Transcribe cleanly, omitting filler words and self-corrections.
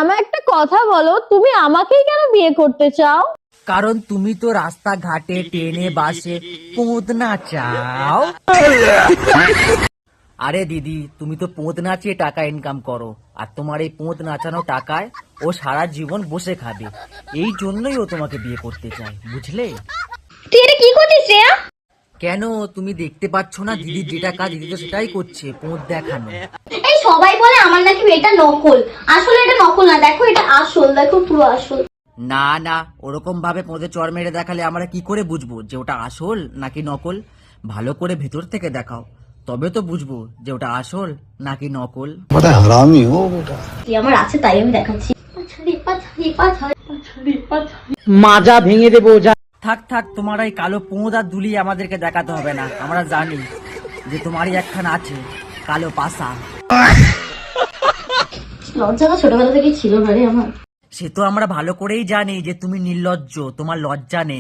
আমায় একটা কথা বলো, তুমি আমাকেই কেন বিয়ে করতে চাও? কারণ তুমি তো রাস্তাঘাটে ট্রেনে বাসে পোঁত নাচাও। আরে দিদি, তুমি তো পোঁত নাচিয়ে টাকা ইনকাম করো, আর তোমার এই পোঁত নাচানো টাকায় ও সারা জীবন বসে খাবে। এই জন্যই ও তোমাকে বিয়ে করতে চায়, বুঝলে? তুই এটা কি করছিস শ্রেয়া? কেন, তুমি দেখতে পাচ্ছ না দিদি যেটা কাজ দিদি তো সেটাই করছে, পোঁত দেখানো। এই সবাই বলে আমার নাকি এটা নকল, আসলে এটা নকল না, দেখো এটা আসল, দেখো পুরো আসল। না না, ওরকম ভাবে পোঁতে চড় মেরে দেখালে আমরা কি করে বুঝবো যে ওটা আসল নাকি নকল? ভালো করে ভেতর থেকে দেখাও, তবে তো বুঝবো যে ওটা আসল নাকি নকল। बड़ा हरामी हो बेटा। কি আমার আছে তাই আমি দেখাচ্ছি। মাজা ভেঙে দেবো যা। থাক থাক, তোমার এই কালো পোঁত আর দুলি আমাদেরকে দেখাতে হবে না, আমরা জানি যে তোমারই একখানা আছে কালো পাশা। লজ্জাটা ছোটবেলা থেকেই ছিল না রে আমার। সে তো আমরা ভালো করেই জানি যে তুমি নির্লজ্জ, তোমার লজ্জা নেই।